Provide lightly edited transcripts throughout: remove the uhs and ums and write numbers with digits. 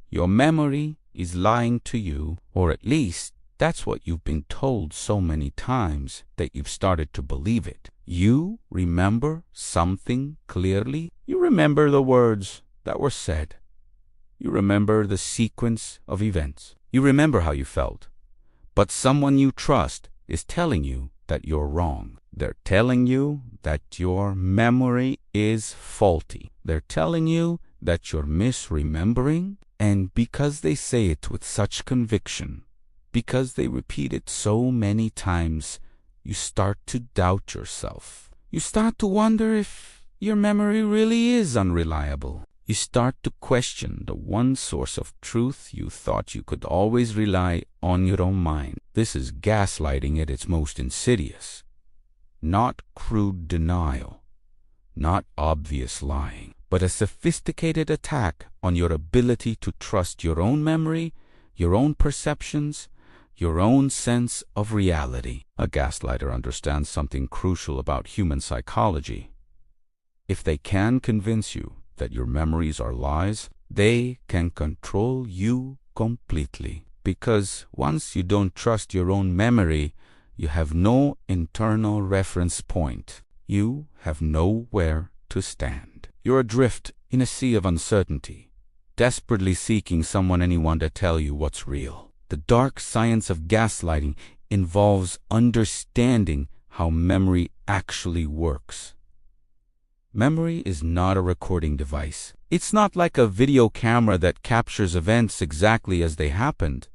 Your memory is lying to you, or at least that's what you've been told so many times that you've started to believe it. You remember something clearly. You remember the words that were said. You remember the sequence of events. You remember how you felt. But someone you trust is telling you that you're wrong. They're telling you that your memory is faulty. They're telling you that you're misremembering, and because they say it with such conviction, because they repeat it so many times, you start to doubt yourself. You start to wonder if your memory really is unreliable. You start to question the one source of truth you thought you could always rely on your own mind. This is gaslighting at its most insidious. Not crude denial, not obvious lying, but a sophisticated attack on your ability to trust your own memory, your own perceptions, your own sense of reality. A gaslighter understands something crucial about human psychology. If they can convince you that your memories are lies, they can control you completely. Because once you don't trust your own memory, you have no internal reference point. You have nowhere to stand. You're adrift in a sea of uncertainty, desperately seeking anyone to tell you what's real. The dark science of gaslighting involves understanding how memory actually works. Memory is not a recording device. It's not like a video camera that captures events exactly as they happened.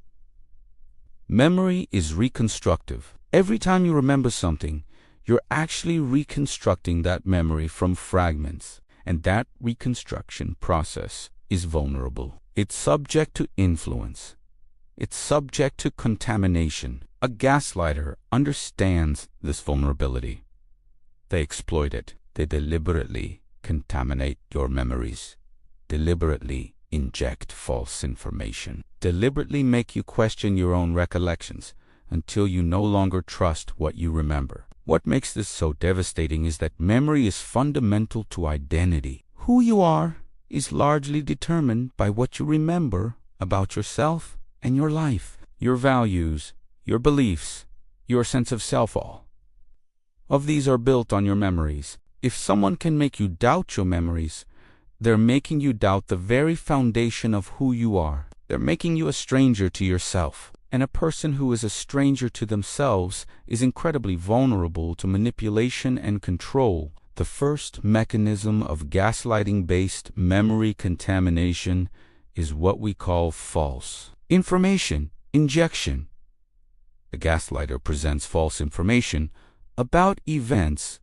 Memory is reconstructive. Every time you remember something, you're actually reconstructing that memory from fragments, and that reconstruction process is vulnerable. It's subject to influence. It's subject to contamination. A gaslighter understands this vulnerability. They exploit it. They deliberately contaminate your memories, deliberately inject false information, deliberately make you question your own recollections until you no longer trust what you remember. What makes this so devastating is that memory is fundamental to identity. Who you are is largely determined by what you remember about yourself and your life, your values, your beliefs, your sense of self. All of these are built on your memories. If someone can make you doubt your memories, they're making you doubt the very foundation of who you are. They're making you a stranger to yourself. And a person who is a stranger to themselves is incredibly vulnerable to manipulation and control. The first mechanism of gaslighting-based memory contamination is what we call false information injection. The gaslighter presents false information about events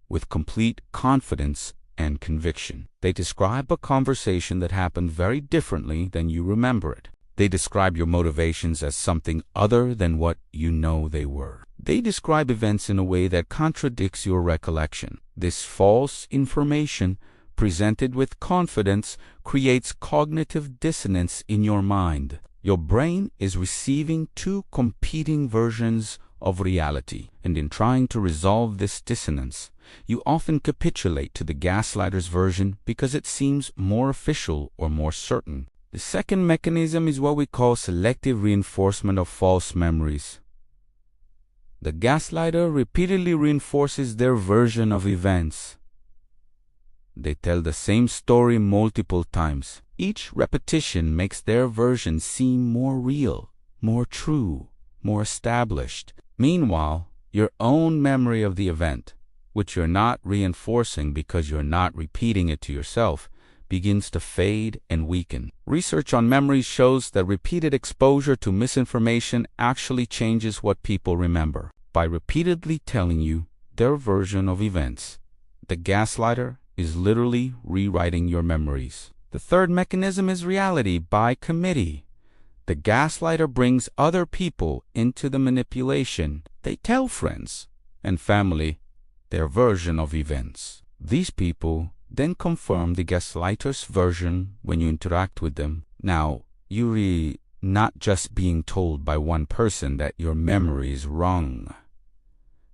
with complete confidence and conviction. They describe a conversation that happened very differently than you remember it. They describe your motivations as something other than what you know they were. They describe events in a way that contradicts your recollection. This false information, presented with confidence, creates cognitive dissonance in your mind. Your brain is receiving two competing versions of reality, and in trying to resolve this dissonance, you often capitulate to the gaslighter's version because it seems more official or more certain. The second mechanism is what we call selective reinforcement of false memories. The gaslighter repeatedly reinforces their version of events. They tell the same story multiple times. Each repetition makes their version seem more real, more true, more established. Meanwhile, your own memory of the event, which you're not reinforcing because you're not repeating it to yourself, begins to fade and weaken. Research on memories shows that repeated exposure to misinformation actually changes what people remember. By repeatedly telling you their version of events, the gaslighter is literally rewriting your memories. The third mechanism is reality by committee. The gaslighter brings other people into the manipulation. They tell friends and family their version of events. These people then confirm the gaslighter's version when you interact with them. Now, you're not just being told by one person that your memory is wrong.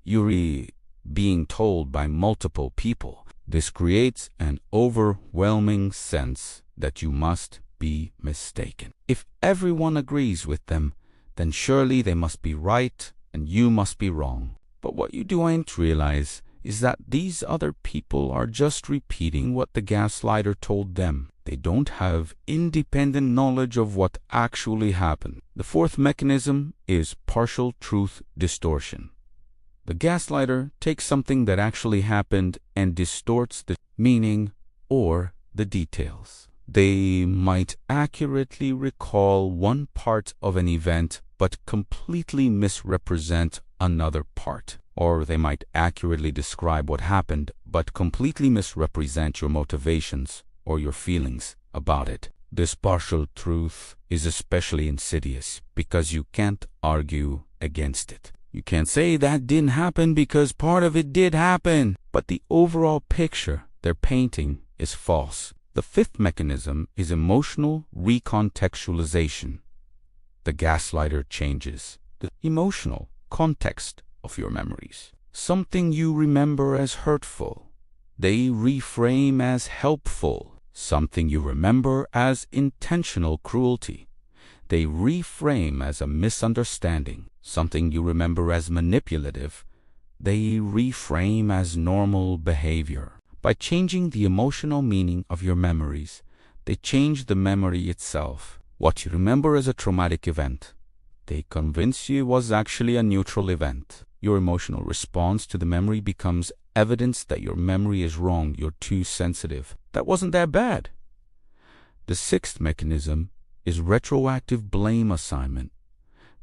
You're being told by multiple people. This creates an overwhelming sense that you must be mistaken. If everyone agrees with them, then surely they must be right and you must be wrong. But what you don't realize is that these other people are just repeating what the gaslighter told them. They don't have independent knowledge of what actually happened. The fourth mechanism is partial truth distortion. The gaslighter takes something that actually happened and distorts the meaning or the details. They might accurately recall one part of an event but completely misrepresent another part. Or they might accurately describe what happened but completely misrepresent your motivations or your feelings about it. This partial truth is especially insidious because you can't argue against it. You can't say that didn't happen because part of it did happen, but the overall picture they're painting is false. The fifth mechanism is emotional recontextualization. The gaslighter changes the emotional context of your memories. Something you remember as hurtful, they reframe as helpful. Something you remember as intentional cruelty, they reframe as a misunderstanding. Something you remember as manipulative, they reframe as normal behavior. By changing the emotional meaning of your memories, they change the memory itself. What you remember as a traumatic event, they convince you was actually a neutral event. Your emotional response to the memory becomes evidence that your memory is wrong. You're too sensitive. That wasn't that bad. The sixth mechanism is retroactive blame assignment.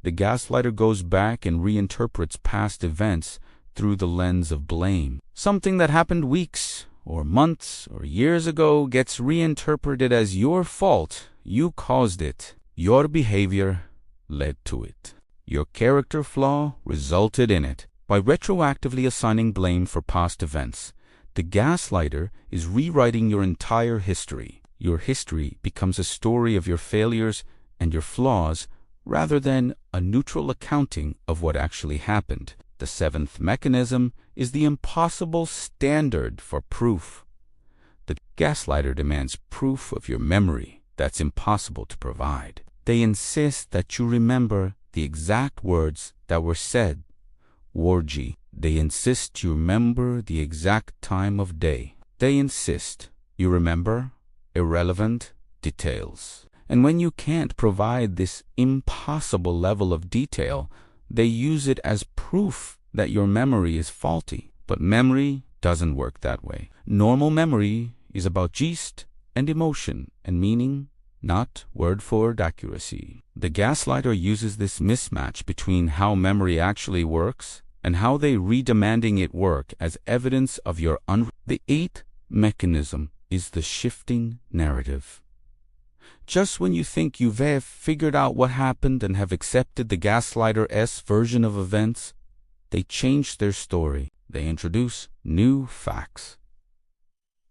The gaslighter goes back and reinterprets past events through the lens of blame. Something that happened weeks or months or years ago gets reinterpreted as your fault. You caused it. Your behavior led to it. Your character flaw resulted in it. By retroactively assigning blame for past events, the gaslighter is rewriting your entire history. Your history becomes a story of your failures and your flaws rather than a neutral accounting of what actually happened. The seventh mechanism is the impossible standard for proof. The gaslighter demands proof of your memory that's impossible to provide. They insist that you remember the exact words that were said. Orgy. They insist you remember the exact time of day. They insist you remember irrelevant details. And when you can't provide this impossible level of detail, they use it as proof that your memory is faulty. But memory doesn't work that way. Normal memory is about gist and emotion and meaning, not word-for-word accuracy. The gaslighter uses this mismatch between how memory actually works and how they redemanding it work as evidence of your The eighth mechanism is the shifting narrative. Just when you think you've figured out what happened and have accepted the gaslighter's version of events, they change their story. They introduce new facts.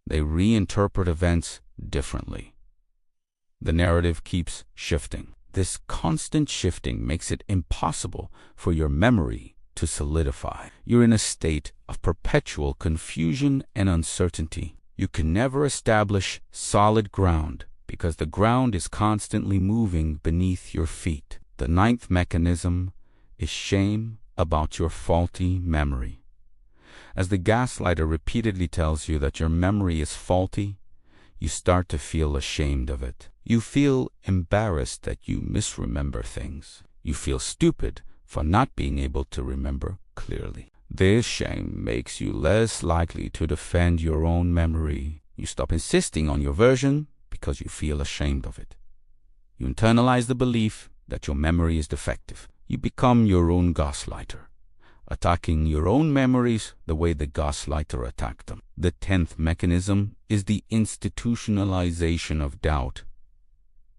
They reinterpret events differently. The narrative keeps shifting. This constant shifting makes it impossible for your memory to solidify. You're in a state of perpetual confusion and uncertainty. You can never establish solid ground because the ground is constantly moving beneath your feet. The ninth mechanism is shame about your faulty memory. As the gaslighter repeatedly tells you that your memory is faulty, you start to feel ashamed of it. You feel embarrassed that you misremember things. You feel stupid for not being able to remember clearly. This shame makes you less likely to defend your own memory. You stop insisting on your version because you feel ashamed of it. You internalize the belief that your memory is defective. You become your own gaslighter, attacking your own memories the way the gaslighter attacked them. The 10th mechanism is the institutionalization of doubt.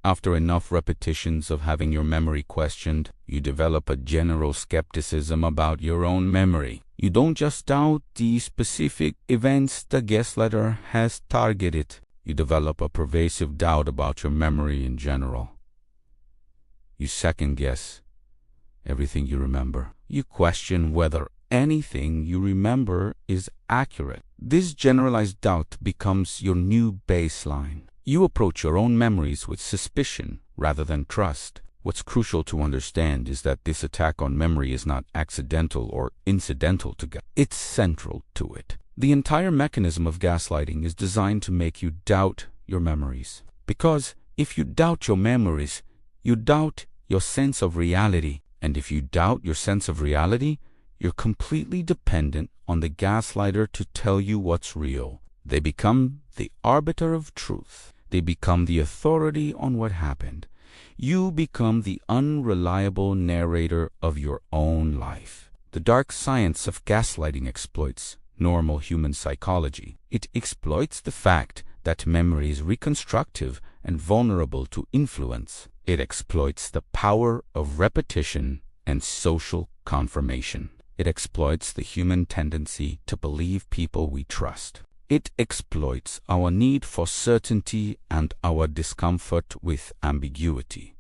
After enough repetitions of having your memory questioned, you develop a general skepticism about your own memory. You don't just doubt the specific events the gaslighter has targeted. You develop a pervasive doubt about your memory in general. You second-guess everything you remember. You question whether anything you remember is accurate. This generalized doubt becomes your new baseline. You approach your own memories with suspicion rather than trust. What's crucial to understand is that this attack on memory is not accidental or incidental to gaslighting. It's central to it. The entire mechanism of gaslighting is designed to make you doubt your memories. Because if you doubt your memories, you doubt your sense of reality. And if you doubt your sense of reality, you're completely dependent on the gaslighter to tell you what's real. They become the arbiter of truth. They become the authority on what happened. You become the unreliable narrator of your own life. The dark science of gaslighting exploits normal human psychology. It exploits the fact that memory is reconstructive and vulnerable to influence. It exploits the power of repetition and social confirmation. It exploits the human tendency to believe people we trust. It exploits our need for certainty and our discomfort with ambiguity.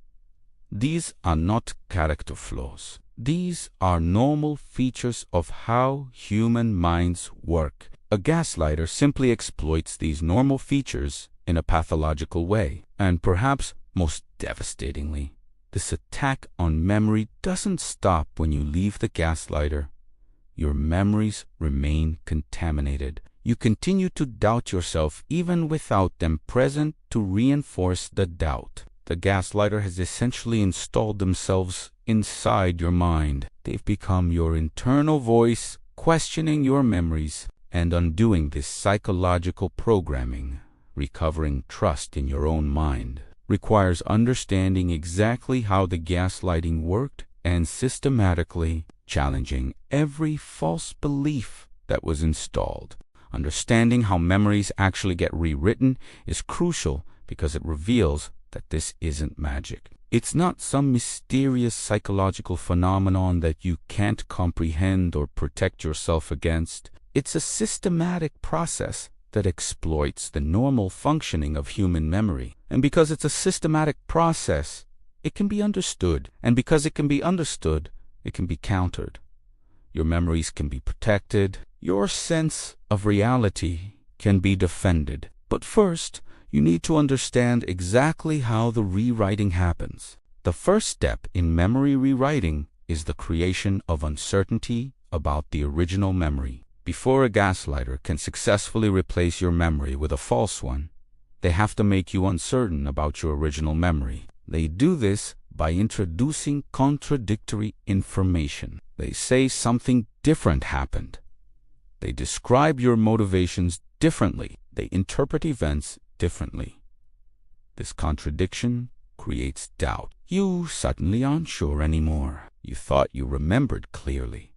These are not character flaws. These are normal features of how human minds work. A gaslighter simply exploits these normal features in a pathological way. And perhaps most devastatingly, this attack on memory doesn't stop when you leave the gaslighter. Your memories remain contaminated. You continue to doubt yourself even without them present to reinforce the doubt. The gaslighter has essentially installed themselves inside your mind. They've become your internal voice, questioning your memories and undoing this psychological programming. Recovering trust in your own mind requires understanding exactly how the gaslighting worked and systematically challenging every false belief that was installed. Understanding how memories actually get rewritten is crucial because it reveals that this isn't magic. It's not some mysterious psychological phenomenon that you can't comprehend or protect yourself against. It's a systematic process that exploits the normal functioning of human memory. And because it's a systematic process, it can be understood. And because it can be understood, it can be countered. Your memories can be protected. Your sense of reality can be defended. But first, you need to understand exactly how the rewriting happens. The first step in memory rewriting is the creation of uncertainty about the original memory. Before a gaslighter can successfully replace your memory with a false one, they have to make you uncertain about your original memory. They do this by introducing contradictory information. They say something different happened. They describe your motivations differently. They interpret events differently. This contradiction creates doubt. You suddenly aren't sure anymore. You thought you remembered clearly,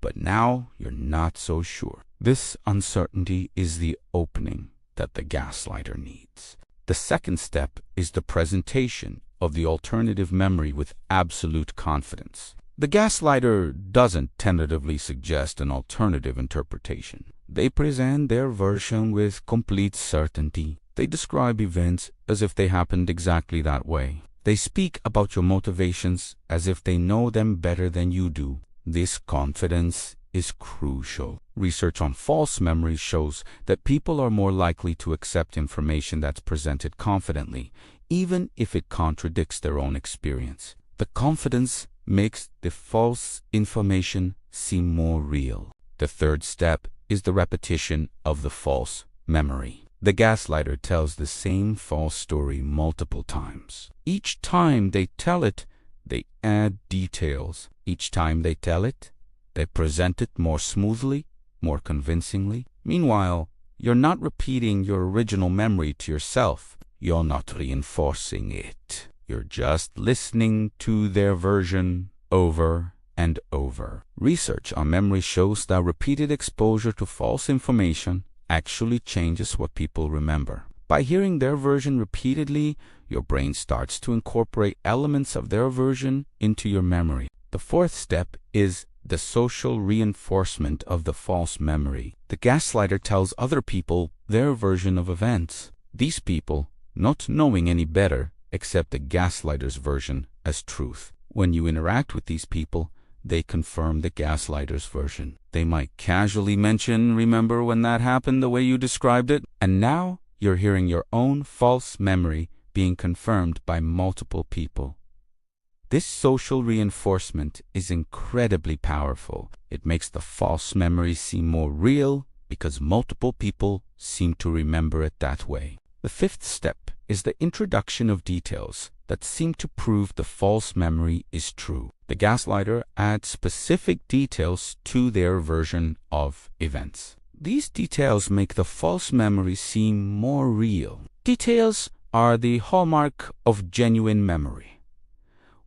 but now you're not so sure. This uncertainty is the opening that the gaslighter needs. The second step is the presentation of the alternative memory with absolute confidence. The gaslighter doesn't tentatively suggest an alternative interpretation. They present their version with complete certainty. They describe events as if they happened exactly that way. They speak about your motivations as if they know them better than you do. This confidence is crucial. Research on false memories shows that people are more likely to accept information that's presented confidently, even if it contradicts their own experience. The confidence makes the false information seem more real. The third step is the repetition of the false memory. The gaslighter tells the same false story multiple times. Each time they tell it, they add details. Each time they tell it, they present it more smoothly, more convincingly. Meanwhile, you're not repeating your original memory to yourself. You're not reinforcing it. You're just listening to their version over and over. Research on memory shows that repeated exposure to false information actually changes what people remember. By hearing their version repeatedly, your brain starts to incorporate elements of their version into your memory. The fourth step is the social reinforcement of the false memory. The gaslighter tells other people their version of events. These people, not knowing any better, accept the gaslighter's version as truth. When you interact with these people, they confirm the gaslighter's version. They might casually mention, "Remember when that happened the way you described it?" And now you're hearing your own false memory being confirmed by multiple people. This social reinforcement is incredibly powerful. It makes the false memory seem more real because multiple people seem to remember it that way. The fifth step is the introduction of details that seem to prove the false memory is true. The gaslighter adds specific details to their version of events. These details make the false memory seem more real. Details are the hallmark of genuine memory.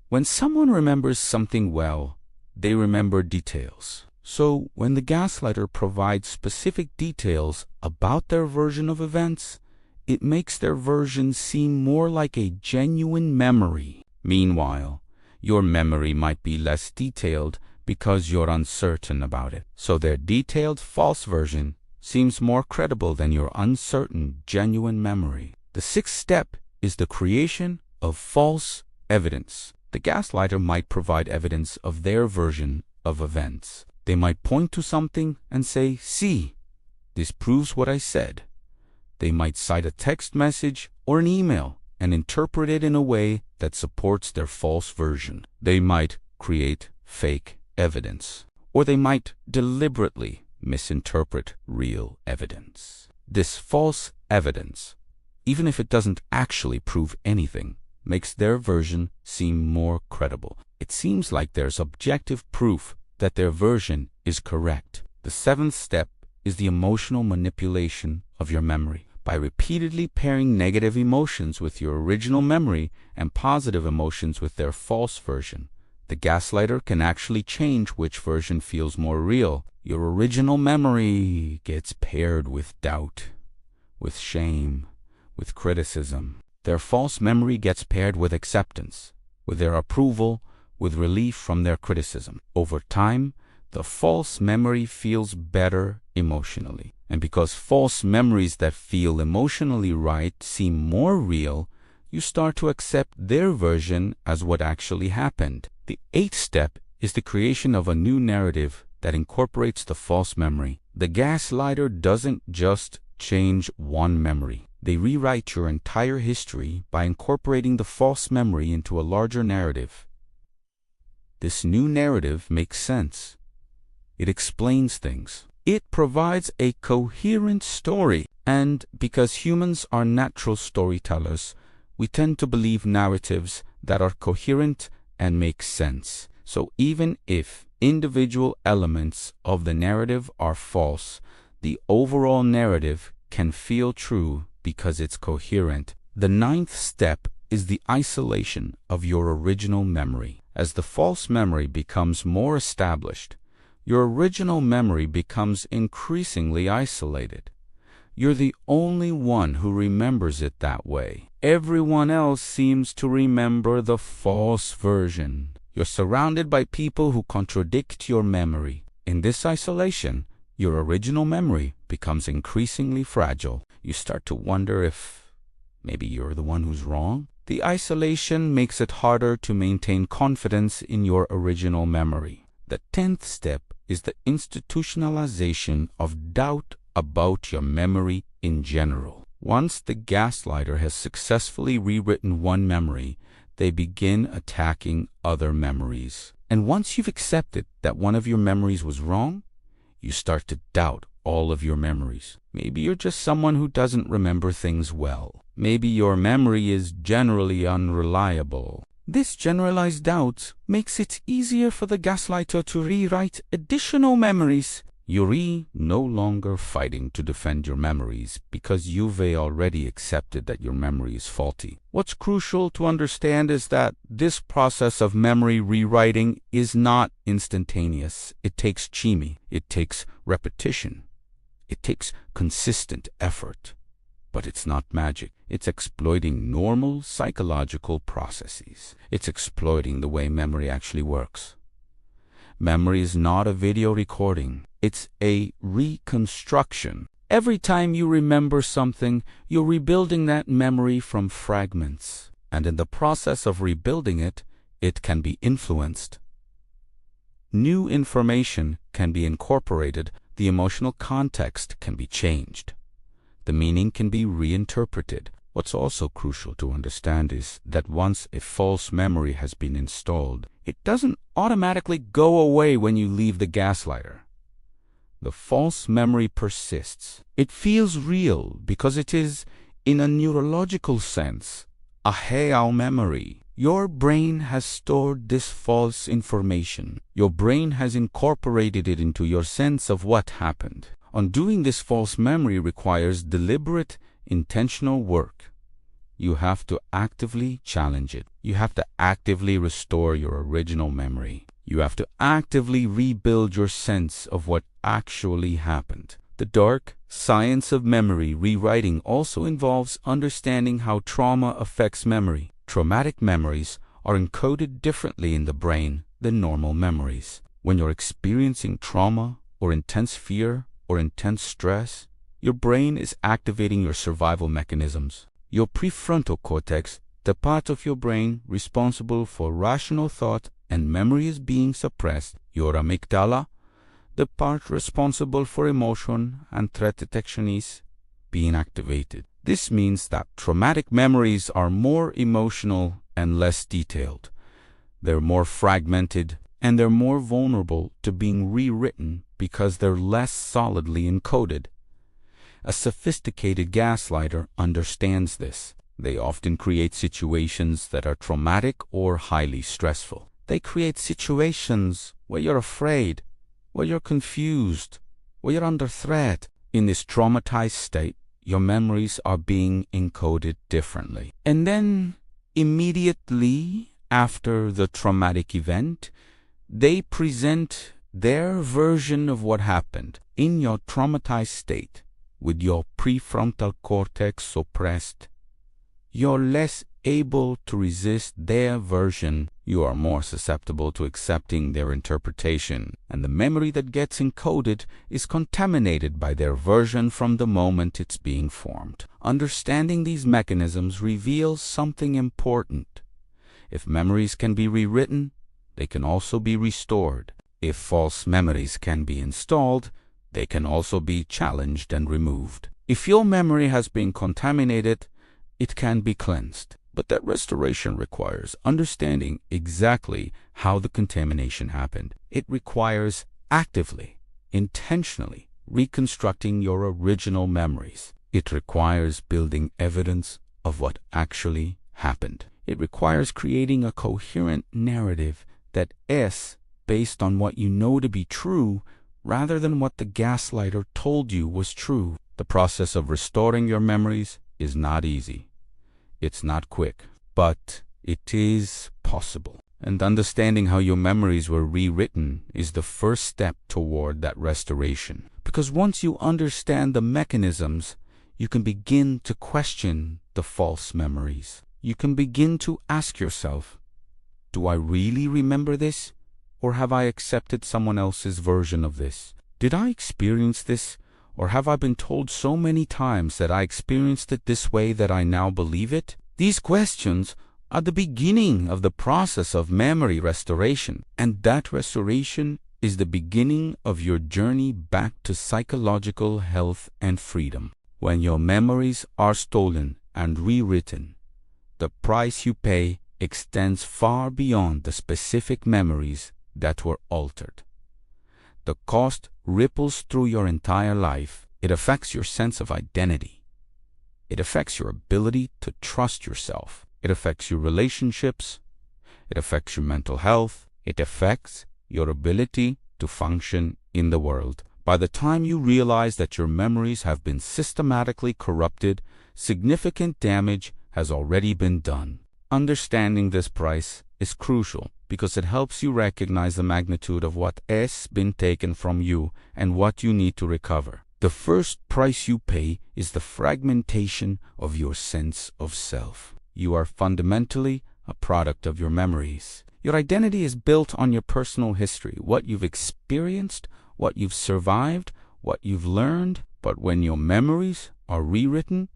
When someone remembers something well, they remember details. So when the gaslighter provides specific details about their version of events, it makes their version seem more like a genuine memory. Meanwhile, your memory might be less detailed because you're uncertain about it. So their detailed false version seems more credible than your uncertain genuine memory. The sixth step is the creation of false evidence. The gaslighter might provide evidence of their version of events. They might point to something and say, "See, this proves what I said." They might cite a text message or an email and interpret it in a way that supports their false version. They might create fake evidence, or they might deliberately misinterpret real evidence. This false evidence, even if it doesn't actually prove anything, makes their version seem more credible. It seems like there's objective proof that their version is correct. The seventh step is the emotional manipulation of your memory. By repeatedly pairing negative emotions with your original memory and positive emotions with their false version, the gaslighter can actually change which version feels more real. Your original memory gets paired with doubt, with shame, with criticism. Their false memory gets paired with acceptance, with their approval, with relief from their criticism. Over time, the false memory feels better emotionally. And because false memories that feel emotionally right seem more real, you start to accept their version as what actually happened. The eighth step is the creation of a new narrative that incorporates the false memory. The gaslighter doesn't just change one memory. They rewrite your entire history by incorporating the false memory into a larger narrative. This new narrative makes sense. It explains things. It provides a coherent story. And because humans are natural storytellers, we tend to believe narratives that are coherent and make sense. So even if individual elements of the narrative are false, the overall narrative can feel true because it's coherent. The ninth step is the isolation of your original memory. As the false memory becomes more established, your original memory becomes increasingly isolated. You're the only one who remembers it that way. Everyone else seems to remember the false version. You're surrounded by people who contradict your memory. In this isolation, your original memory becomes increasingly fragile. You start to wonder if maybe you're the one who's wrong. The isolation makes it harder to maintain confidence in your original memory. The 10th step is the institutionalization of doubt about your memory in general. Once the gaslighter has successfully rewritten one memory, they begin attacking other memories. And once you've accepted that one of your memories was wrong, you start to doubt all of your memories. Maybe you're just someone who doesn't remember things well. Maybe your memory is generally unreliable. This generalized doubt makes it easier for the gaslighter to rewrite additional memories. You're no longer fighting to defend your memories because you've already accepted that your memory is faulty. What's crucial to understand is that this process of memory rewriting is not instantaneous. It takes chemi. It takes repetition. It takes consistent effort. But it's not magic. It's exploiting normal psychological processes. It's exploiting the way memory actually works. Memory is not a video recording. It's a reconstruction. Every time you remember something, you're rebuilding that memory from fragments. And in the process of rebuilding it, it can be influenced. New information can be incorporated. The emotional context can be changed. the meaning can be reinterpreted. What's also crucial to understand is that once a false memory has been installed, it doesn't automatically go away when you leave the gaslighter. The false memory persists. It feels real because it is, in a neurological sense, a hayal memory. Your brain has stored this false information. Your brain has incorporated it into your sense of what happened. Undoing this false memory requires deliberate, intentional work. You have to actively challenge it. You have to actively restore your original memory. You have to actively rebuild your sense of what actually happened. The dark science of memory rewriting also involves understanding how trauma affects memory. Traumatic memories are encoded differently in the brain than normal memories. When you're experiencing trauma or intense fear or intense stress, your brain is activating your survival mechanisms. Your prefrontal cortex, the part of your brain responsible for rational thought and memory, is being suppressed. Your amygdala, the part responsible for emotion and threat detection, is being activated. This means that traumatic memories are more emotional and less detailed. They're more fragmented and they're more vulnerable to being rewritten because they're less solidly encoded. A sophisticated gaslighter understands this. They often create situations that are traumatic or highly stressful. They create situations where you're afraid, where you're confused, where you're under threat. In this traumatized state, your memories are being encoded differently. And then, immediately after the traumatic event, they present their version of what happened. In your traumatized state, with your prefrontal cortex suppressed, you're less able to resist their version. You are more susceptible to accepting their interpretation, and the memory that gets encoded is contaminated by their version from the moment it's being formed. Understanding these mechanisms reveals something important. If memories can be rewritten, they can also be restored. If false memories can be installed, they can also be challenged and removed. If your memory has been contaminated, it can be cleansed. But that restoration requires understanding exactly how the contamination happened. It requires actively, intentionally reconstructing your original memories. It requires building evidence of what actually happened. It requires creating a coherent narrative that is based on what you know to be true rather than what the gaslighter told you was true. The process of restoring your memories is not easy. It's not quick, but it is possible. And understanding how your memories were rewritten is the first step toward that restoration. Because once you understand the mechanisms, you can begin to question the false memories. You can begin to ask yourself, do I really remember this? Or have I accepted someone else's version of this? Did I experience this? Or have I been told so many times that I experienced it this way that I now believe it? These questions are the beginning of the process of memory restoration, and that restoration is the beginning of your journey back to psychological health and freedom. When your memories are stolen and rewritten, the price you pay extends far beyond the specific memories that were altered. The cost ripples through your entire life. It affects your sense of identity. It affects your ability to trust yourself. It affects your relationships. It affects your mental health. It affects your ability to function in the world. By the time you realize that your memories have been systematically corrupted, significant damage has already been done. Understanding this price is crucial because it helps you recognize the magnitude of what has been taken from you and what you need to recover. The first price you pay is the fragmentation of your sense of self. You are fundamentally a product of your memories. Your identity is built on your personal history, what you've experienced, what you've survived, what you've learned. But when your memories are rewritten,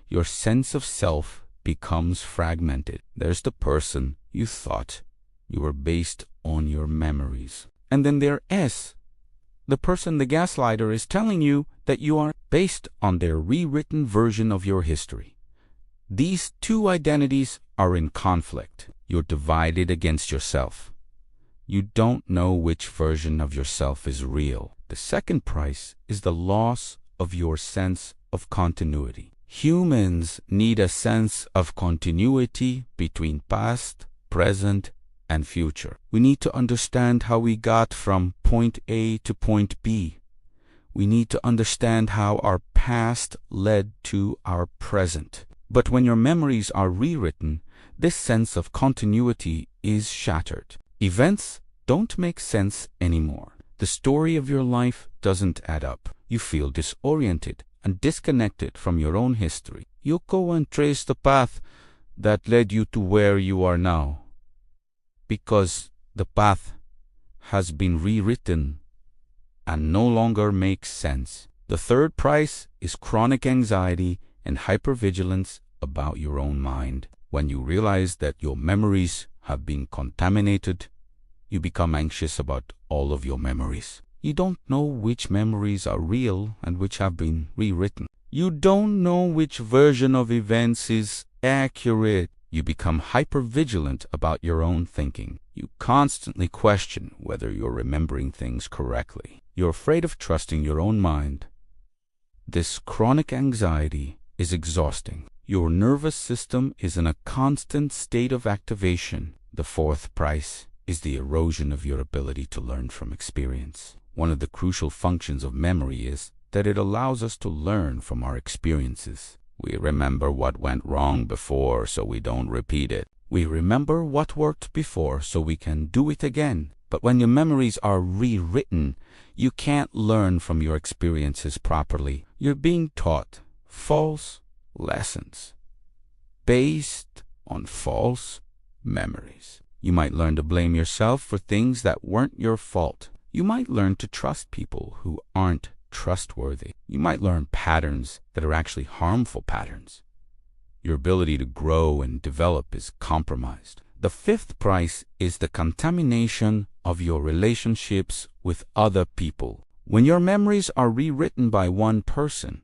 your sense of self becomes fragmented. There's the person you thought you were based on your memories. And then there is the person the gaslighter is telling you that you are based on their rewritten version of your history. These two identities are in conflict. You're divided against yourself. You don't know which version of yourself is real. The second price is the loss of your sense of continuity. Humans need a sense of continuity between past, present, and future. We need to understand how we got from point A to point B. We need to understand how our past led to our present. But when your memories are rewritten, this sense of continuity is shattered. Events don't make sense anymore. The story of your life doesn't add up. You feel disoriented and disconnected from your own history. You go and trace the path that led you to where you are now, because the path has been rewritten and no longer makes sense. The third price is chronic anxiety and hypervigilance about your own mind. When you realize that your memories have been contaminated, you become anxious about all of your memories. You don't know which memories are real and which have been rewritten. You don't know which version of events is accurate. You become hypervigilant about your own thinking. You constantly question whether you're remembering things correctly. You're afraid of trusting your own mind. This chronic anxiety is exhausting. Your nervous system is in a constant state of activation. The fourth price is the erosion of your ability to learn from experience. One of the crucial functions of memory is that it allows us to learn from our experiences. We remember what went wrong before so we don't repeat it. We remember what worked before so we can do it again. But when your memories are rewritten, you can't learn from your experiences properly. You're being taught false lessons based on false memories. You might learn to blame yourself for things that weren't your fault. You might learn to trust people who aren't trustworthy. You might learn patterns that are actually harmful patterns. Your ability to grow and develop is compromised. The fifth price is the contamination of your relationships with other people. When your memories are rewritten by one person,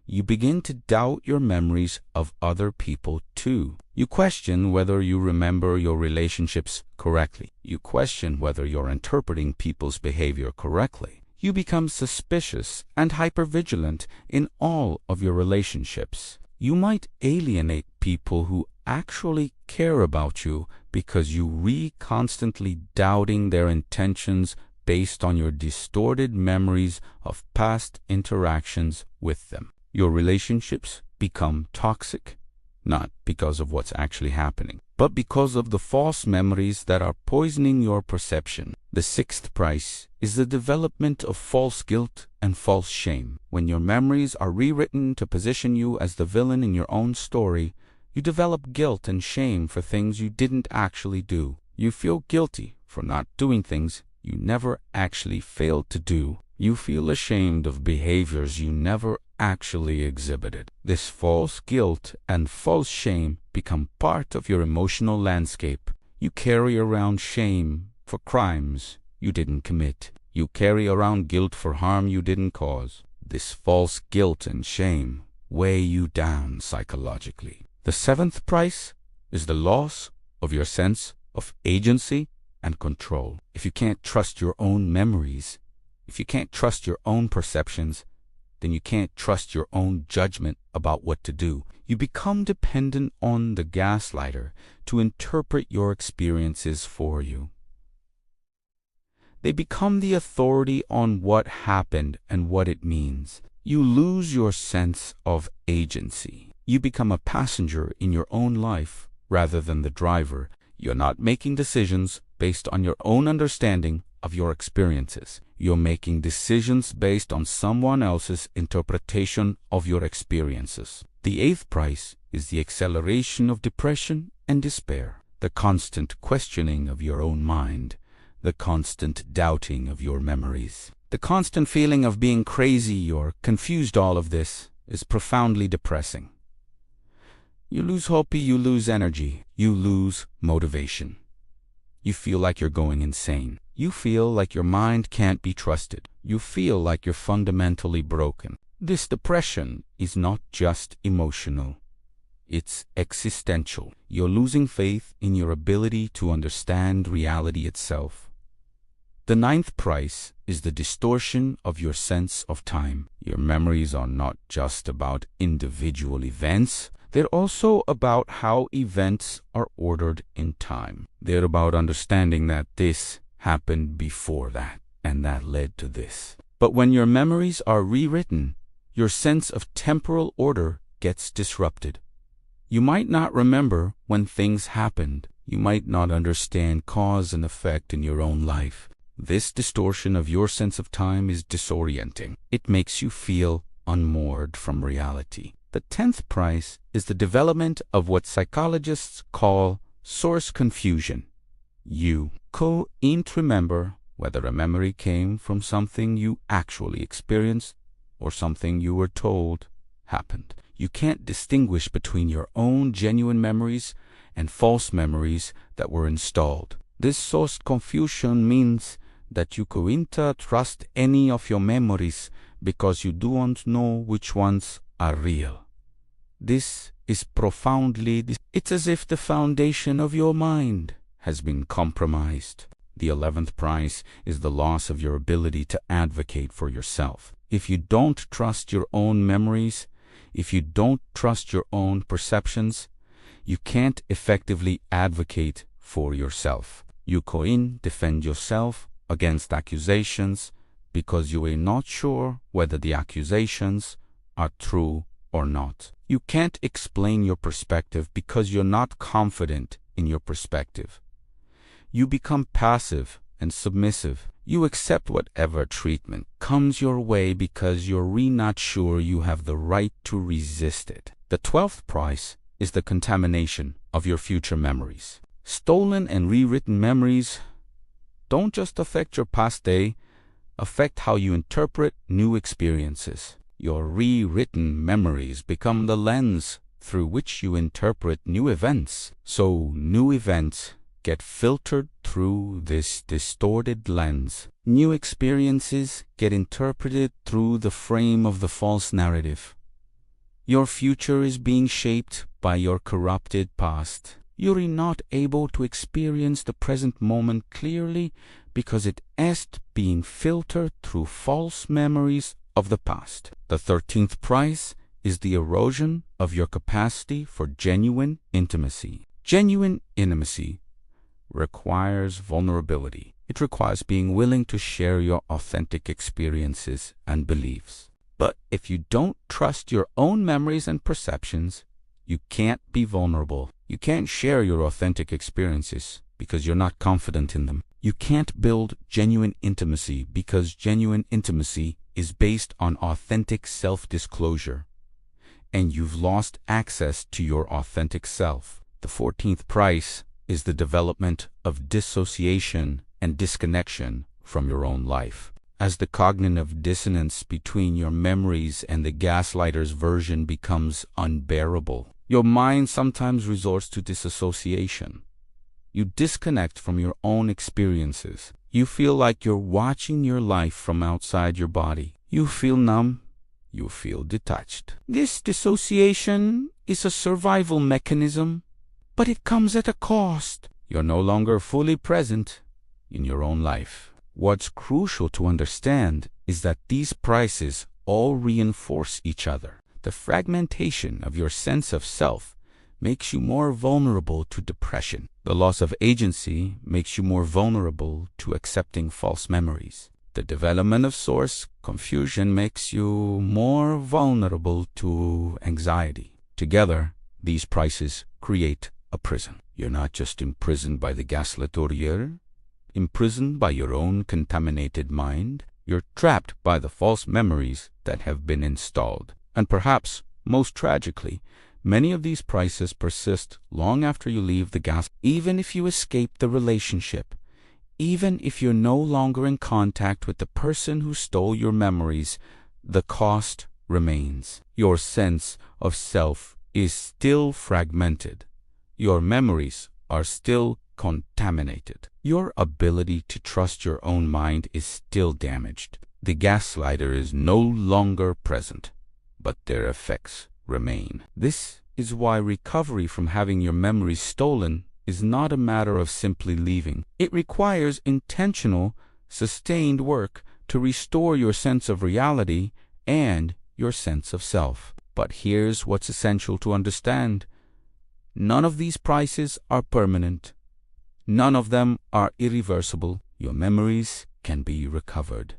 you begin to doubt your memories of other people too. You question whether you remember your relationships correctly. You question whether you're interpreting people's behavior correctly. You become suspicious and hypervigilant in all of your relationships. You might alienate people who actually care about you because you constantly doubting their intentions based on your distorted memories of past interactions with them. Your relationships become toxic, not because of what's actually happening, but because of the false memories that are poisoning your perception. The sixth price is the development of false guilt and false shame. When your memories are rewritten to position you as the villain in your own story, you develop guilt and shame for things you didn't actually do. You feel guilty for not doing things you never actually failed to do. You feel ashamed of behaviors you never actually exhibited. This false guilt and false shame become part of your emotional landscape. You carry around shame for crimes you didn't commit. You carry around guilt for harm you didn't cause. This false guilt and shame weigh you down psychologically. The seventh price is the loss of your sense of agency and control. If you can't trust your own memories, if you can't trust your own perceptions, then you can't trust your own judgment about what to do. You become dependent on the gaslighter to interpret your experiences for you. They become the authority on what happened and what it means. You lose your sense of agency. You become a passenger in your own life rather than the driver. You're not making decisions based on your own understanding of your experiences. You're making decisions based on someone else's interpretation of your experiences. The eighth price is the acceleration of depression and despair. The constant questioning of your own mind. The constant doubting of your memories. The constant feeling of being crazy or confused. All of this is profoundly depressing. You lose hope, you lose energy, you lose motivation. You feel like you're going insane. You feel like your mind can't be trusted. You feel like you're fundamentally broken. This depression is not just emotional. It's existential. You're losing faith in your ability to understand reality itself. The ninth price is the distortion of your sense of time. Your memories are not just about individual events. They're also about how events are ordered in time. They're about understanding that this happened before that, and that led to this. But when your memories are rewritten, your sense of temporal order gets disrupted. You might not remember when things happened. You might not understand cause and effect in your own life. This distortion of your sense of time is disorienting. It makes you feel unmoored from reality. The 10th price is the development of what psychologists call source confusion. You can't remember whether a memory came from something you actually experienced or something you were told happened. You can't distinguish between your own genuine memories and false memories that were installed. This source confusion means that you can't trust any of your memories because you don't know which ones are real. This is profoundly. It's as if the foundation of your mind has been compromised. The 11th price is the loss of your ability to advocate for yourself. If you don't trust your own memories, if you don't trust your own perceptions, you can't effectively advocate for yourself. You can't defend yourself against accusations because you are not sure whether the accusations are true or not. You can't explain your perspective because you're not confident in your perspective. You become passive and submissive. You accept whatever treatment comes your way because you're really not sure you have the right to resist it. The 12th price is the contamination of your future memories. Stolen and rewritten memories don't just affect your past day, affect how you interpret new experiences. Your rewritten memories become the lens through which you interpret new events. So new events get filtered through this distorted lens. New experiences get interpreted through the frame of the false narrative. Your future is being shaped by your corrupted past. You're not able to experience the present moment clearly because it is being filtered through false memories of the past. The 13th price is the erosion of your capacity for genuine intimacy. Genuine intimacy requires vulnerability. It requires being willing to share your authentic experiences and beliefs. But if you don't trust your own memories and perceptions, you can't be vulnerable. You can't share your authentic experiences because you're not confident in them. You can't build genuine intimacy because genuine intimacy is based on authentic self-disclosure, and you've lost access to your authentic self. The 14th price is the development of dissociation and disconnection from your own life. As the cognitive dissonance between your memories and the gaslighter's version becomes unbearable, your mind sometimes resorts to disassociation. You disconnect from your own experiences. You feel like you're watching your life from outside your body. You feel numb. You feel detached. This dissociation is a survival mechanism, but it comes at a cost. You're no longer fully present in your own life. What's crucial to understand is that these prices all reinforce each other. The fragmentation of your sense of self makes you more vulnerable to depression. The loss of agency makes you more vulnerable to accepting false memories. The development of source confusion makes you more vulnerable to anxiety. Together, these prices create a prison. You're not just imprisoned by the gaslighter, imprisoned by your own contaminated mind. You're trapped by the false memories that have been installed. And perhaps, most tragically, many of these prices persist long after you leave the gas. Even if you escape the relationship, even if you're no longer in contact with the person who stole your memories, the cost remains. Your sense of self is still fragmented. Your memories are still contaminated. Your ability to trust your own mind is still damaged. The gaslighter is no longer present, but their effects remain. This is why recovery from having your memories stolen is not a matter of simply leaving. It requires intentional, sustained work to restore your sense of reality and your sense of self. But here's what's essential to understand. None of these prices are permanent. None of them are irreversible. Your memories can be recovered.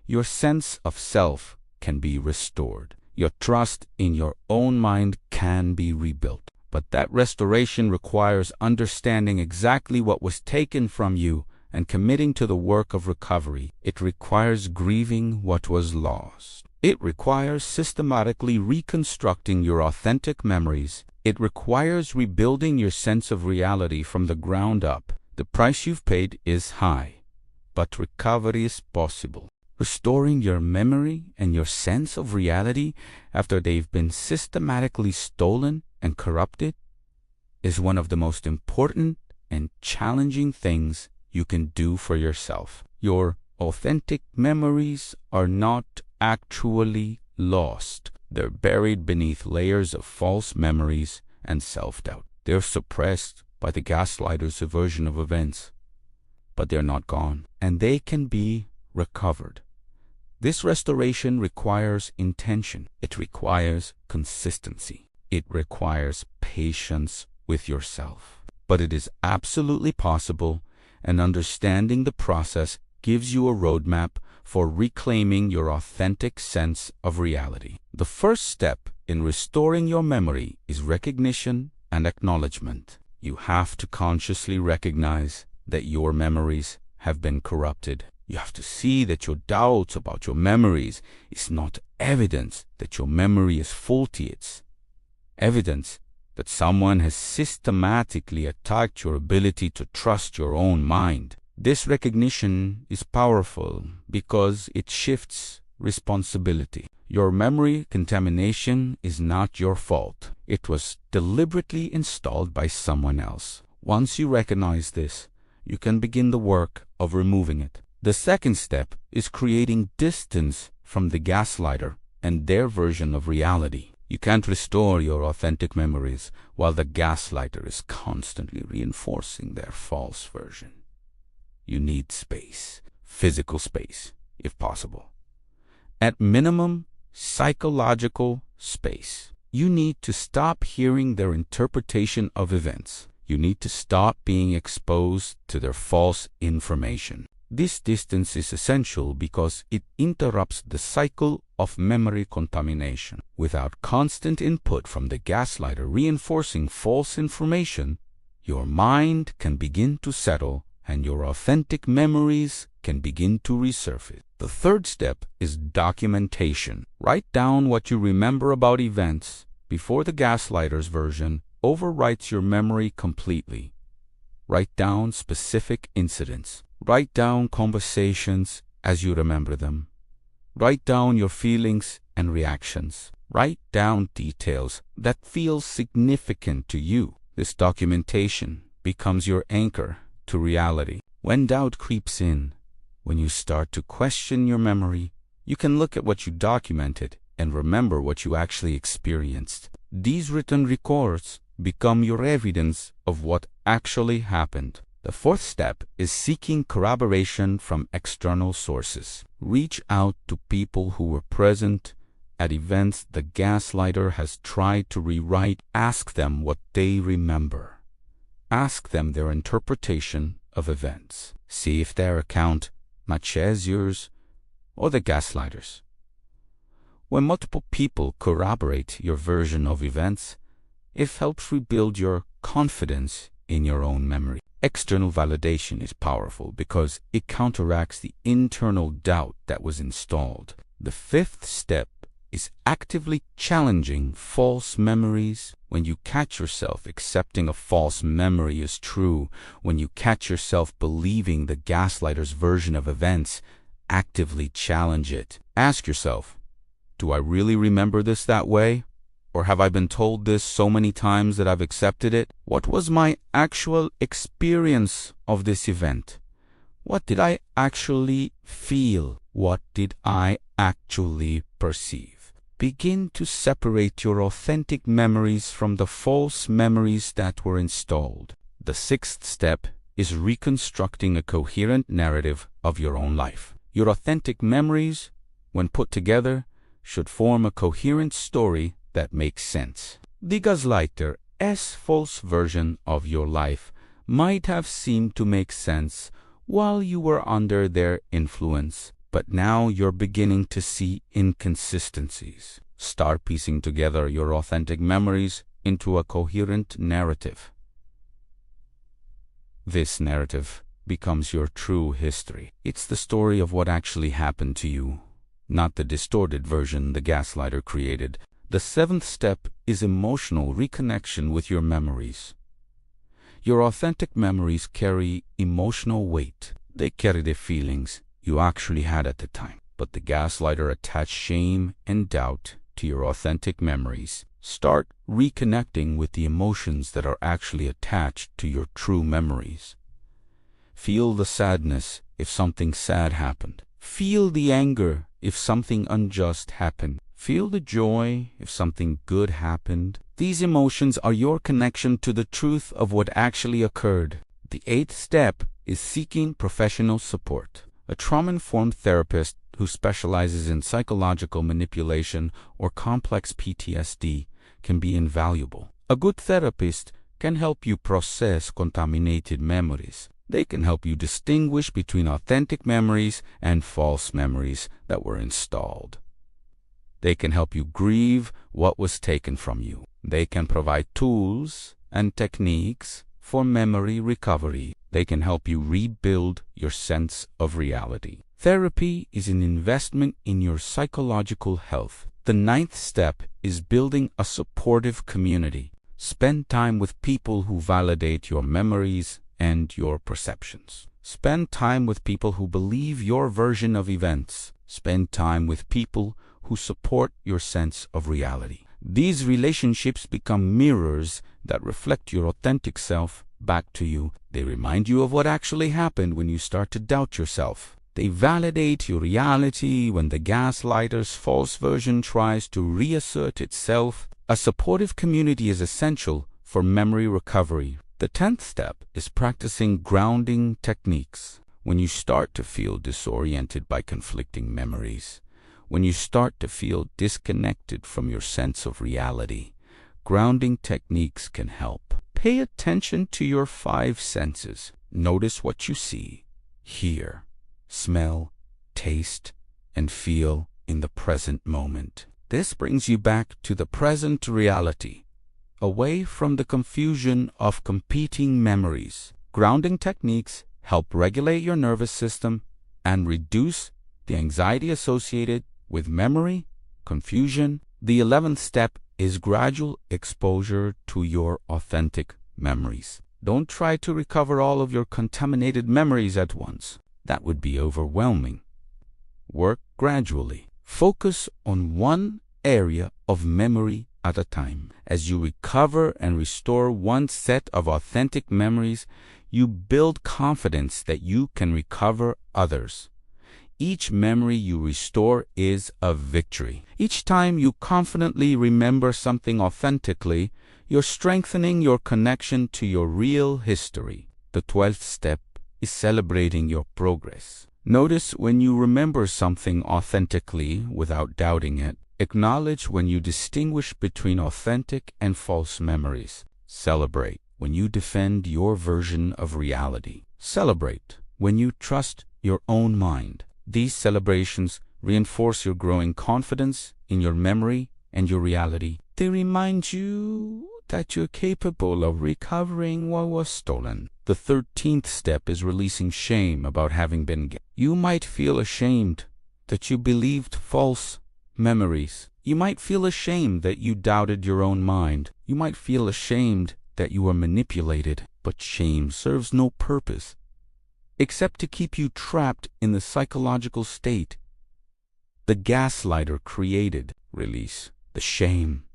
Your sense of self can be restored. Your trust in your own mind can be rebuilt. But that restoration requires understanding exactly what was taken from you and committing to the work of recovery. It requires grieving what was lost. It requires systematically reconstructing your authentic memories. It requires rebuilding your sense of reality from the ground up. The price you've paid is high, but recovery is possible. Restoring your memory and your sense of reality after they've been systematically stolen and corrupted is one of the most important and challenging things you can do for yourself. Your authentic memories are not actually lost. They're buried beneath layers of false memories and self-doubt. They're suppressed by the gaslighter's version of events, but they're not gone, and they can be recovered. This restoration requires intention. It requires consistency. It requires patience with yourself. But it is absolutely possible, and understanding the process gives you a roadmap for reclaiming your authentic sense of reality. The first step in restoring your memory is recognition and acknowledgement. You have to consciously recognize that your memories have been corrupted. You have to see that your doubts about your memories is not evidence that your memory is faulty. It's evidence that someone has systematically attacked your ability to trust your own mind. This recognition is powerful because it shifts responsibility. Your memory contamination is not your fault. It was deliberately installed by someone else. Once you recognize this, you can begin the work of removing it. The second step is creating distance from the gaslighter and their version of reality. You can't restore your authentic memories while the gaslighter is constantly reinforcing their false version. You need space, physical space, if possible. At minimum, psychological space. You need to stop hearing their interpretation of events. You need to stop being exposed to their false information. This distance is essential because it interrupts the cycle of memory contamination. Without constant input from the gaslighter reinforcing false information, your mind can begin to settle and your authentic memories can begin to resurface. The third step is documentation. Write down what you remember about events before the gaslighter's version overwrites your memory completely. Write down specific incidents. Write down conversations as you remember them. Write down your feelings and reactions. Write down details that feel significant to you. This documentation becomes your anchor to reality. When doubt creeps in, when you start to question your memory, you can look at what you documented and remember what you actually experienced. These written records become your evidence of what actually happened. The fourth step is seeking corroboration from external sources. Reach out to people who were present at events the gaslighter has tried to rewrite. Ask them what they remember. Ask them their interpretation of events. See if their account matches yours or the gaslighter's. When multiple people corroborate your version of events, it helps rebuild your confidence in your own memory. External validation is powerful because it counteracts the internal doubt that was installed. The fifth step is actively challenging false memories. When you catch yourself accepting a false memory as true, when you catch yourself believing the gaslighter's version of events, actively challenge it. Ask yourself, do I really remember this that way? Or have I been told this so many times that I've accepted it? What was my actual experience of this event? What did I actually feel? What did I actually perceive? Begin to separate your authentic memories from the false memories that were installed. The sixth step is reconstructing a coherent narrative of your own life. Your authentic memories, when put together, should form a coherent story that makes sense. The gaslighter's false version of your life might have seemed to make sense while you were under their influence, but now you're beginning to see inconsistencies. Start piecing together your authentic memories into a coherent narrative. This narrative becomes your true history. It's the story of what actually happened to you, not the distorted version the gaslighter created. The seventh step is emotional reconnection with your memories. Your authentic memories carry emotional weight. They carry the feelings you actually had at the time. But the gaslighter attached shame and doubt to your authentic memories. Start reconnecting with the emotions that are actually attached to your true memories. Feel the sadness if something sad happened. Feel the anger if something unjust happened. Feel the joy if something good happened. These emotions are your connection to the truth of what actually occurred. The eighth step is seeking professional support. A trauma-informed therapist who specializes in psychological manipulation or complex PTSD can be invaluable. A good therapist can help you process contaminated memories. They can help you distinguish between authentic memories and false memories that were installed. They can help you grieve what was taken from you. They can provide tools and techniques for memory recovery. They can help you rebuild your sense of reality. Therapy is an investment in your psychological health. The ninth step is building a supportive community. Spend time with people who validate your memories and your perceptions. Spend time with people who believe your version of events. Spend time with people who support your sense of reality. These relationships become mirrors that reflect your authentic self back to you. They remind you of what actually happened when you start to doubt yourself. They validate your reality when the gaslighter's false version tries to reassert itself. A supportive community is essential for memory recovery. The 10th step is practicing grounding techniques. When you start to feel disoriented by conflicting memories, when you start to feel disconnected from your sense of reality, grounding techniques can help. Pay attention to your 5 senses. Notice what you see, hear, smell, taste, and feel in the present moment. This brings you back to the present reality, away from the confusion of competing memories. Grounding techniques help regulate your nervous system and reduce the anxiety associated with memory confusion. The 11th step is gradual exposure to your authentic memories. Don't try to recover all of your contaminated memories at once. That would be overwhelming. Work gradually. Focus on one area of memory at a time. As you recover and restore one set of authentic memories, you build confidence that you can recover others. Each memory you restore is a victory. Each time you confidently remember something authentically, you're strengthening your connection to your real history. The 12th step is celebrating your progress. Notice when you remember something authentically without doubting it. Acknowledge when you distinguish between authentic and false memories. Celebrate when you defend your version of reality. Celebrate when you trust your own mind. These celebrations reinforce your growing confidence in your memory and your reality. They remind you that you're capable of recovering what was stolen. The 13th step is releasing shame about having been gaslit. You might feel ashamed that you believed false memories. You might feel ashamed that you doubted your own mind. You might feel ashamed that you were manipulated. But shame serves no purpose except to keep you trapped in the psychological state the gaslighter created. Release the shame.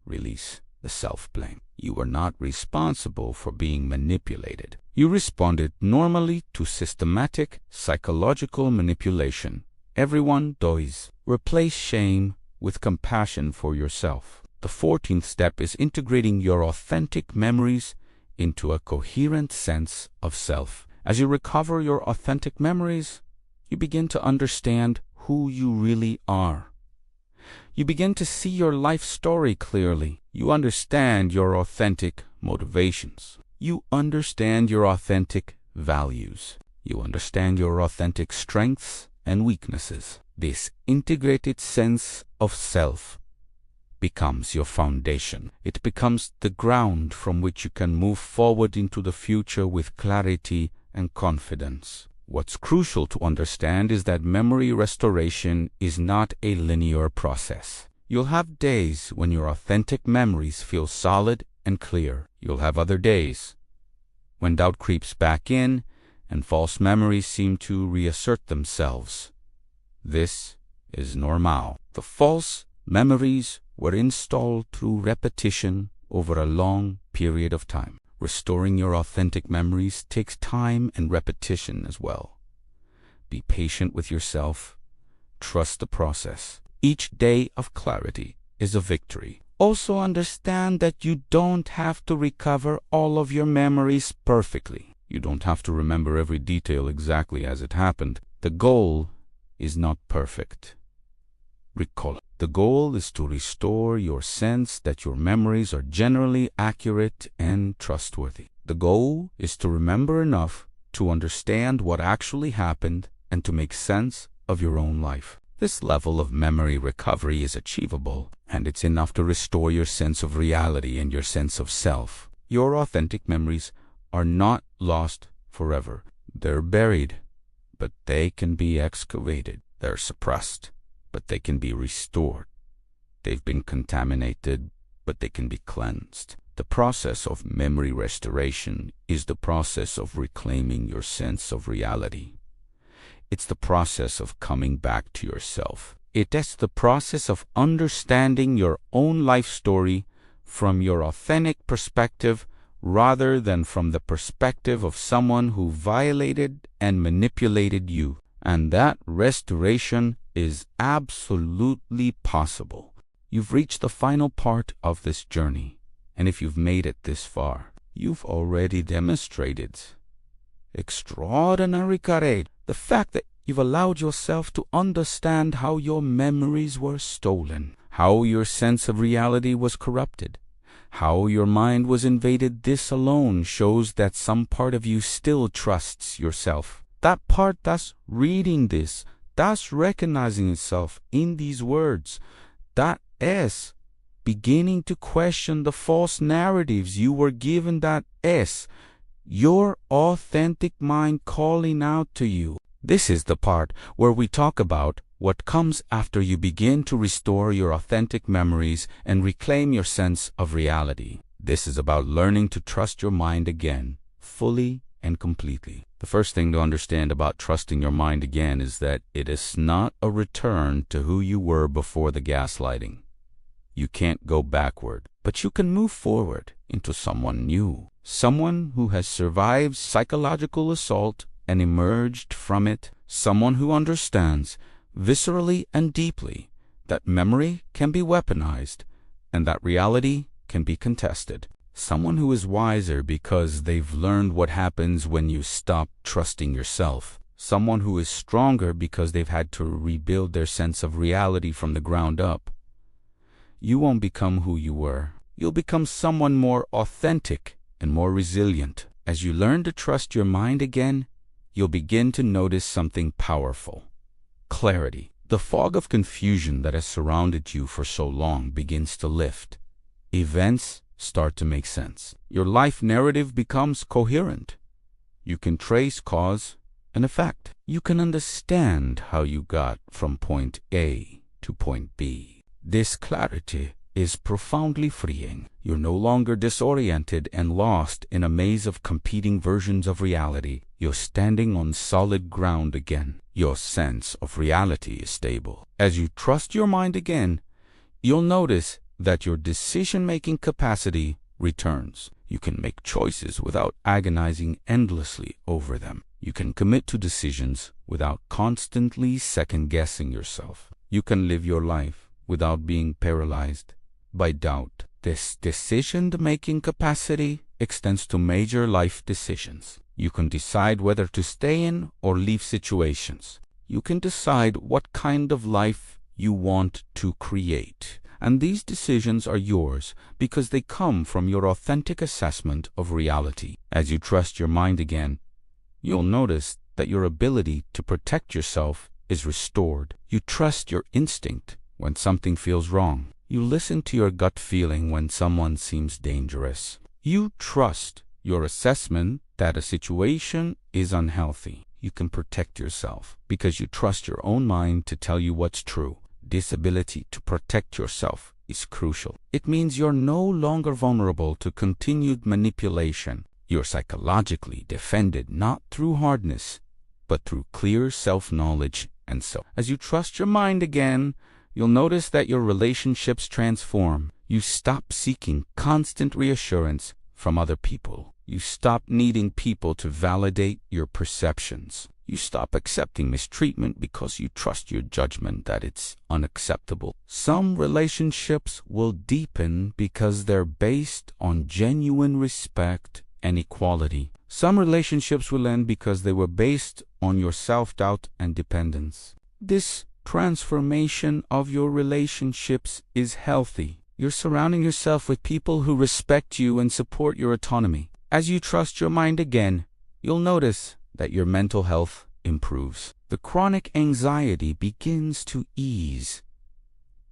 Release the self-blame. You were not responsible for being manipulated. You responded normally to systematic psychological manipulation. Everyone does. Replace shame with compassion for yourself. The 14th step is integrating your authentic memories into a coherent sense of self. As you recover your authentic memories, you begin to understand who you really are. You begin to see your life story clearly. You understand your authentic motivations. You understand your authentic values. You understand your authentic strengths and weaknesses. This integrated sense of self becomes your foundation. It becomes the ground from which you can move forward into the future with clarity and confidence. What's crucial to understand is that memory restoration is not a linear process. You'll have days when your authentic memories feel solid and clear. You'll have other days when doubt creeps back in and false memories seem to reassert themselves. This is normal. The false memories were installed through repetition over a long period of time. Restoring your authentic memories takes time and repetition as well. Be patient with yourself. Trust the process. Each day of clarity is a victory. Also understand that you don't have to recover all of your memories perfectly. You don't have to remember every detail exactly as it happened. The goal is not perfect. Recall. The goal is to restore your sense that your memories are generally accurate and trustworthy. The goal is to remember enough to understand what actually happened and to make sense of your own life. This level of memory recovery is achievable, and it's enough to restore your sense of reality and your sense of self. Your authentic memories are not lost forever. They're buried, but they can be excavated. They're suppressed, but they can be restored. They've been contaminated, but they can be cleansed. The process of memory restoration is the process of reclaiming your sense of reality. It's the process of coming back to yourself. It's the process of understanding your own life story from your authentic perspective rather than from the perspective of someone who violated and manipulated you. And that restoration is absolutely possible. You've reached the final part of this journey, and if you've made it this far, you've already demonstrated extraordinary courage. The fact that you've allowed yourself to understand how your memories were stolen, how your sense of reality was corrupted, how your mind was invaded, this alone shows that some part of you still trusts yourself. That part that's reading this, that's recognizing itself in these words, that is beginning to question the false narratives you were given, that is your authentic mind calling out to you. This is the part where we talk about what comes after you begin to restore your authentic memories and reclaim your sense of reality. This is about learning to trust your mind again, fully and completely. The first thing to understand about trusting your mind again is that it is not a return to who you were before the gaslighting. You can't go backward, but you can move forward into someone new, someone who has survived psychological assault and emerged from it, someone who understands viscerally and deeply that memory can be weaponized and that reality can be contested. Someone who is wiser because they've learned what happens when you stop trusting yourself. Someone who is stronger because they've had to rebuild their sense of reality from the ground up. You won't become who you were. You'll become someone more authentic and more resilient. As you learn to trust your mind again, you'll begin to notice something powerful. Clarity. The fog of confusion that has surrounded you for so long begins to lift. Events start to make sense. Your life narrative becomes coherent. You can trace cause and effect. You can understand how you got from point A to point B. This clarity is profoundly freeing. You're no longer disoriented and lost in a maze of competing versions of reality. You're standing on solid ground again. Your sense of reality is stable. As you trust your mind again, you'll notice that your decision-making capacity returns. You can make choices without agonizing endlessly over them. You can commit to decisions without constantly second-guessing yourself. You can live your life without being paralyzed by doubt. This decision-making capacity extends to major life decisions. You can decide whether to stay in or leave situations. You can decide what kind of life you want to create. And these decisions are yours because they come from your authentic assessment of reality. As you trust your mind again, you'll notice that your ability to protect yourself is restored. You trust your instinct when something feels wrong. You listen to your gut feeling when someone seems dangerous. You trust your assessment that a situation is unhealthy. You can protect yourself because you trust your own mind to tell you what's true. This ability to protect yourself is crucial. It means you're no longer vulnerable to continued manipulation. You're psychologically defended not through hardness, but through clear self-knowledge and self. As you trust your mind again, you'll notice that your relationships transform. You stop seeking constant reassurance from other people. You stop needing people to validate your perceptions. You stop accepting mistreatment because you trust your judgment that it's unacceptable. Some relationships will deepen because they're based on genuine respect and equality. Some relationships will end because they were based on your self-doubt and dependence. This transformation of your relationships is healthy. You're surrounding yourself with people who respect you and support your autonomy. As you trust your mind again, you'll notice that your mental health improves. The chronic anxiety begins to ease.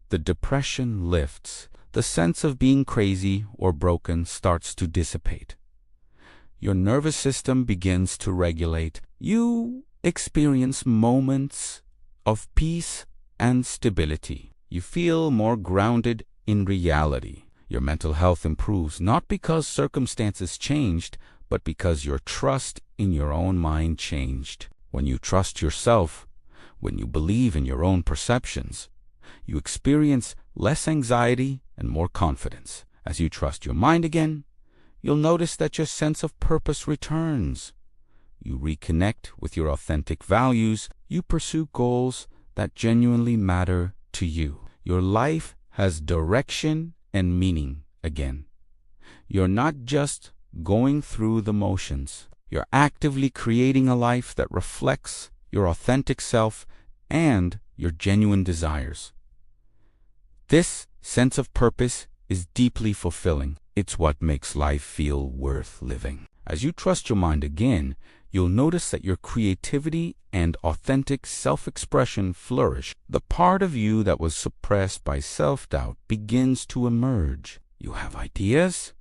The depression lifts. The sense of being crazy or broken starts to dissipate. Your nervous system begins to regulate. You experience moments of peace and stability. You feel more grounded in reality. Your mental health improves not because circumstances changed, but because your trust in your own mind changed. When you trust yourself, when you believe in your own perceptions, you experience less anxiety and more confidence. As you trust your mind again, you'll notice that your sense of purpose returns. You reconnect with your authentic values. You pursue goals that genuinely matter to you. Your life has direction and meaning again. You're not just going through the motions. You're actively creating a life that reflects your authentic self and your genuine desires. This sense of purpose is deeply fulfilling. It's what makes life feel worth living. As you trust your mind again, you'll notice that your creativity and authentic self-expression flourish. The part of you that was suppressed by self-doubt begins to emerge. You have ideas,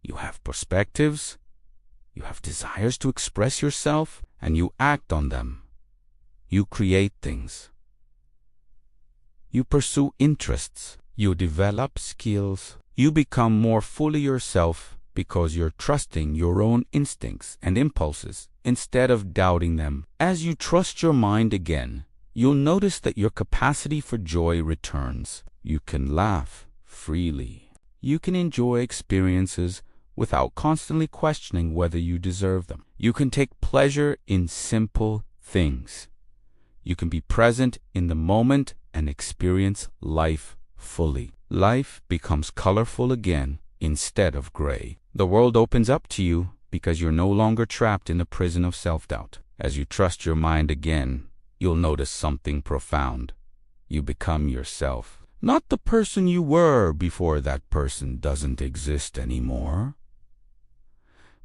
you have perspectives, you have desires to express yourself, and you act on them. You create things. You pursue interests. You develop skills. You become more fully yourself because you're trusting your own instincts and impulses instead of doubting them. As you trust your mind again, you'll notice that your capacity for joy returns. You can laugh freely. You can enjoy experiences without constantly questioning whether you deserve them. You can take pleasure in simple things. You can be present in the moment and experience life fully. Life becomes colorful again instead of gray. The world opens up to you because you're no longer trapped in the prison of self-doubt. As you trust your mind again, you'll notice something profound. You become yourself. Not the person you were before that person doesn't exist anymore,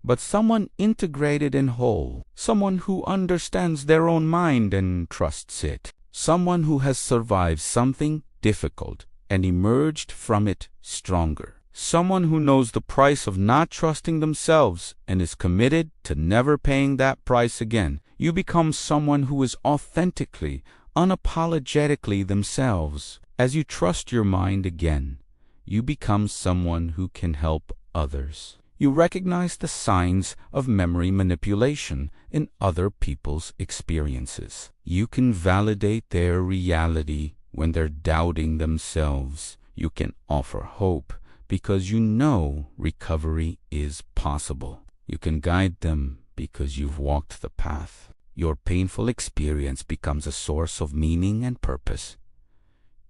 but someone integrated and whole, someone who understands their own mind and trusts it, someone who has survived something difficult and emerged from it stronger, someone who knows the price of not trusting themselves and is committed to never paying that price again. You become someone who is authentically, unapologetically themselves. As you trust your mind again, you become someone who can help others. You recognize the signs of memory manipulation in other people's experiences. You can validate their reality when they're doubting themselves. You can offer hope because you know recovery is possible. You can guide them because you've walked the path. Your painful experience becomes a source of meaning and purpose.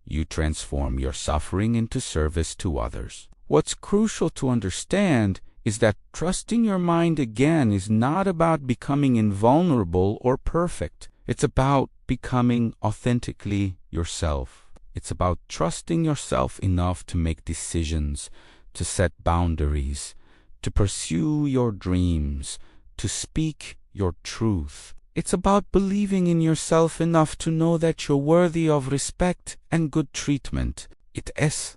You transform your suffering into service to others. What's crucial to understand is that trusting your mind again is not about becoming invulnerable or perfect. It's about becoming authentically yourself. It's about trusting yourself enough to make decisions, to set boundaries, to pursue your dreams, to speak your truth. It's about believing in yourself enough to know that you're worthy of respect and good treatment. It is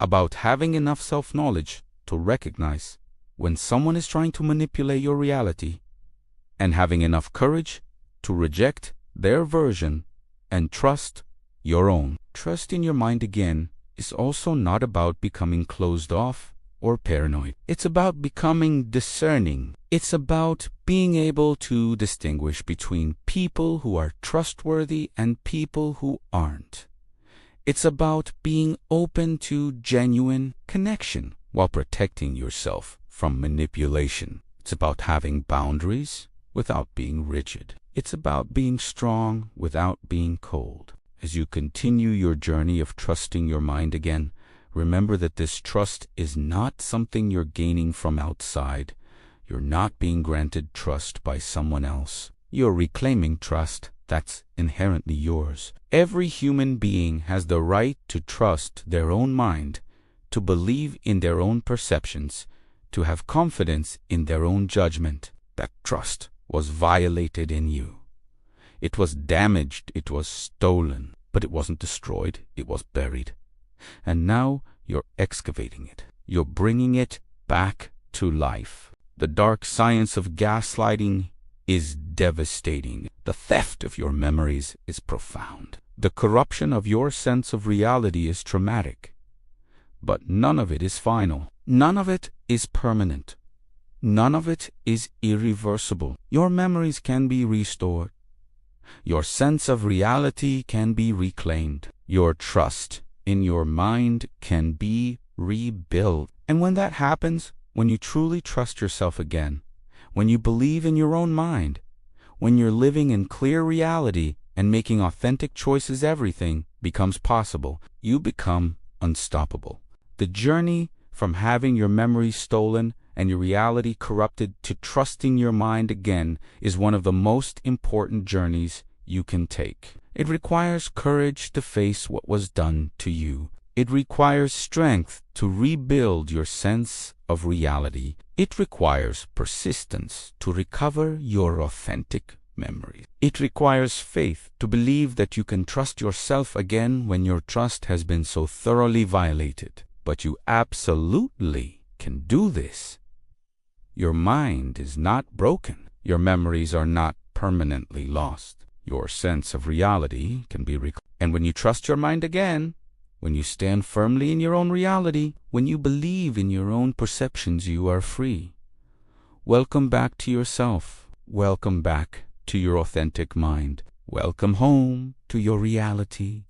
about having enough self-knowledge to recognize when someone is trying to manipulate your reality, and having enough courage to reject their version and trust your own. Trust in your mind again is also not about becoming closed off or paranoid. It's about becoming discerning. It's about being able to distinguish between people who are trustworthy and people who aren't. It's about being open to genuine connection while protecting yourself from manipulation. It's about having boundaries without being rigid. It's about being strong without being cold. As you continue your journey of trusting your mind again, remember that this trust is not something you're gaining from outside. You're not being granted trust by someone else. You're reclaiming trust that's inherently yours. Every human being has the right to trust their own mind, to believe in their own perceptions, to have confidence in their own judgment. That trust was violated in you. It was damaged, it was stolen, but it wasn't destroyed, it was buried. And now you're excavating it. You're bringing it back to life. The dark science of gaslighting is devastating. The theft of your memories is profound. The corruption of your sense of reality is traumatic. But none of it is final. None of it is permanent. None of it is irreversible. Your memories can be restored. Your sense of reality can be reclaimed. Your trust in your mind can be rebuilt. And when that happens, when you truly trust yourself again, when you believe in your own mind, when you're living in clear reality and making authentic choices, everything becomes possible. You become unstoppable. The journey from having your memories stolen and your reality corrupted to trusting your mind again is one of the most important journeys you can take. It requires courage to face what was done to you. It requires strength to rebuild your sense of reality. It requires persistence to recover your authentic memories. It requires faith to believe that you can trust yourself again when your trust has been so thoroughly violated. But you absolutely can do this. Your mind is not broken. Your memories are not permanently lost. Your sense of reality can be reclaimed. And when you trust your mind again, when you stand firmly in your own reality, when you believe in your own perceptions, you are free. Welcome back to yourself. Welcome back to your authentic mind. Welcome home to your reality.